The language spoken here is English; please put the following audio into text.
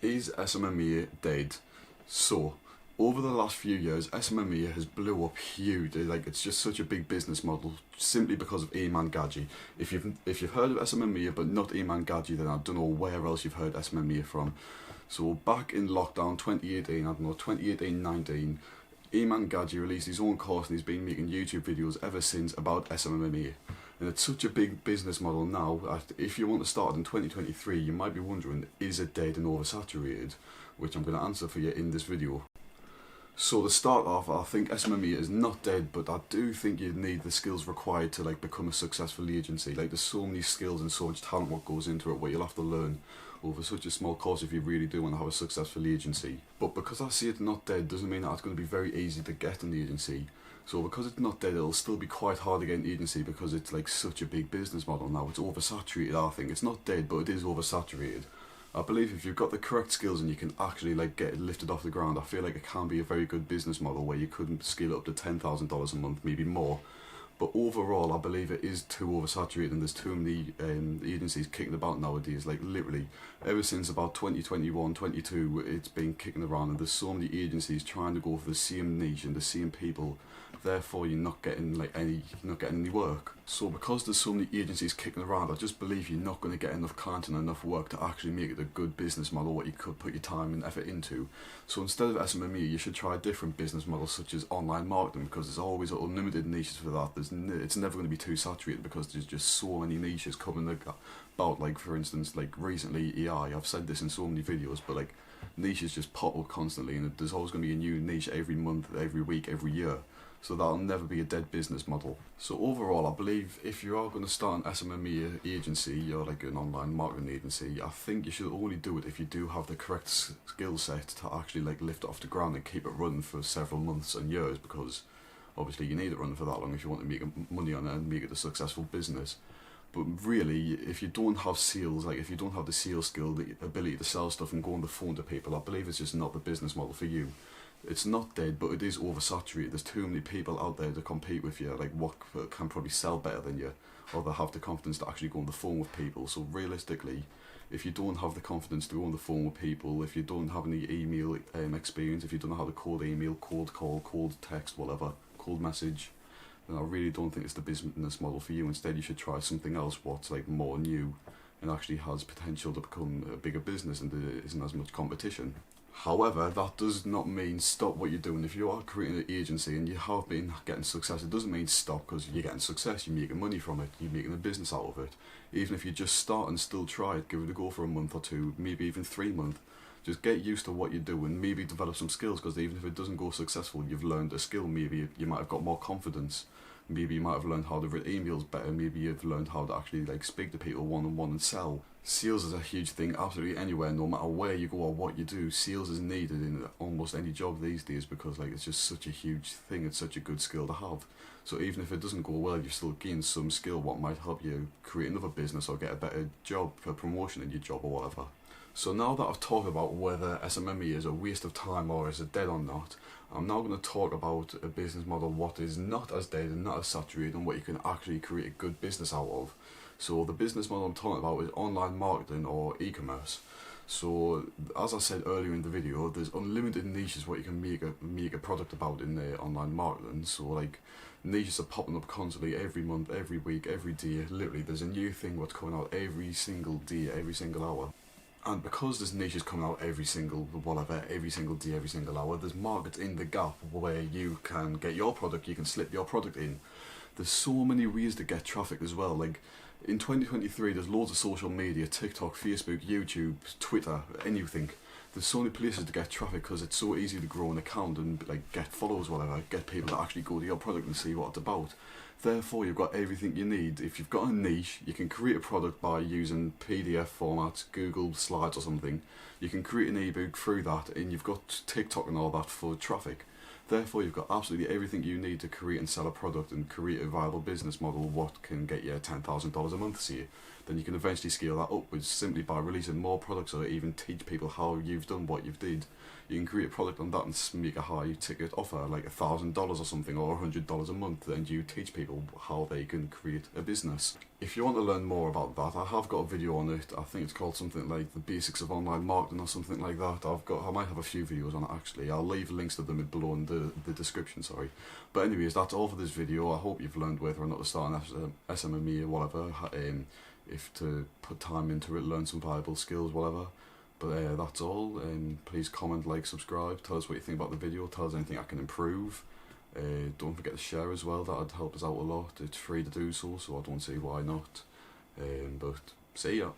Is SMMA dead? So, over the last few years, SMMA has blew up huge. Like, it's just such a big business model simply because of Iman Gadji. If you've heard of SMMA but not Iman Gadji, then I don't know where else you've heard SMMA from. So back in lockdown 2018, I don't know, 2018-19, Iman Gadji released his own course and he's been making YouTube videos ever since about SMMA. And it's such a big business model now that if you want to start in 2023, you might be wondering, is it dead and oversaturated? Which I'm going to answer for you in this video. So to start off, I think SMMA is not dead, but I do think you need the skills required to become a successful agency. There's so many skills and so much talent what goes into it, what you'll have to learn over such a small course if you really do want to have a successful agency. But because I see it not dead doesn't mean that it's going to be very easy to get an agency. So because it's not dead, it'll still be quite hard to get an agency because it's such a big business model now. It's oversaturated, I think. It's not dead, but it is oversaturated. I believe if you've got the correct skills and you can actually get it lifted off the ground, I feel like it can be a very good business model where you could scale it up to $10,000 a month, maybe more. But overall, I believe it is too oversaturated and there's too many agencies kicking about nowadays. Literally, ever since about 2021, 22, it's been kicking around and there's so many agencies trying to go for the same niche and the same people. Therefore, you're not getting any work. So because there's so many agencies kicking around, I just believe you're not going to get enough content and enough work to actually make it a good business model what you could put your time and effort into. So instead of SMMA, you should try different business models such as online marketing, because there's always unlimited niches for that. It's never going to be too saturated because there's just so many niches coming about. For instance, recently AI, I've said this in so many videos, but niches just pop up constantly and there's always going to be a new niche every month, every week, every year. So that'll never be a dead business model. So overall, I believe if you are going to start an SMMA agency or an online marketing agency, I think you should only do it if you do have the correct skill set to actually lift it off the ground and keep it running for several months and years, because obviously you need it running for that long if you want to make money on it and make it a successful business. But really, if you don't have sales, if you don't have the sales skill, the ability to sell stuff and go on the phone to people, I believe it's just not the business model for you. It's not dead, but it is oversaturated. There's too many people out there to compete with you, what can probably sell better than you, or they have the confidence to actually go on the phone with people. So realistically, if you don't have the confidence to go on the phone with people, if you don't have any email experience, if you don't know how to code email, cold call, cold text, whatever, cold message, then I really don't think it's the business model for you. Instead, you should try something else what's more new and actually has potential to become a bigger business and there isn't as much competition. However, that does not mean stop what you're doing. If you are creating an agency and you have been getting success, it doesn't mean stop, because you're getting success, you're making money from it, you're making a business out of it. Even if you just start and still try it, give it a go for a month or two, maybe even 3 months. Just get used to what you're doing, maybe develop some skills, because even if it doesn't go successful, you've learned a skill. Maybe you might have got more confidence. Maybe you might have learned how to write emails better. Maybe you've learned how to actually speak to people one-on-one and sell. Sales is a huge thing absolutely anywhere, no matter where you go or what you do. Sales is needed in almost any job these days because it's just such a huge thing. It's such a good skill to have. So even if it doesn't go well, you've still gained some skill what might help you create another business or get a better job for promotion in your job or whatever. So now that I've talked about whether SMMA is a waste of time or is it dead or not, I'm now going to talk about a business model what is not as dead and not as saturated and what you can actually create a good business out of. So the business model I'm talking about is online marketing or e-commerce. So as I said earlier in the video, there's unlimited niches what you can make a product about in the online marketing. So niches are popping up constantly every month, every week, every day. Literally there's a new thing what's coming out every single day, every single hour. And because there's niches coming out every single day, every single hour, there's markets in the gap where you can get your product, you can slip your product in. There's so many ways to get traffic as well. In 2023, there's loads of social media, TikTok, Facebook, YouTube, Twitter, anything. There's so many places to get traffic because it's so easy to grow an account and get followers, whatever, get people to actually go to your product and see what it's about. Therefore, you've got everything you need. If you've got a niche, you can create a product by using PDF formats, Google Slides or something. You can create an ebook through that, and you've got TikTok and all that for traffic. Therefore, you've got absolutely everything you need to create and sell a product and create a viable business model what can get you $10,000 a month, say. then you can eventually scale that upwards simply by releasing more products, or even teach people how you've done what you've did. You can create a product on that and make a high ticket offer, like $1,000 or something, or $100 a month, and you teach people how they can create a business. If you want to learn more about that, I have got a video on it. I think it's called something like the basics of online marketing or something like that. I might have a few videos on it actually. I'll leave links to them below in the description, sorry. But anyways, that's all for this video. I hope you've learned whether or not to start an SMMA or whatever, if to put time into it, learn some valuable skills, whatever. But that's all. Please comment, like, subscribe, tell us what you think about the video, tell us anything I can improve. Don't forget to share as well, that'd help us out a lot. It's free to do so, so I don't see why not. But see ya.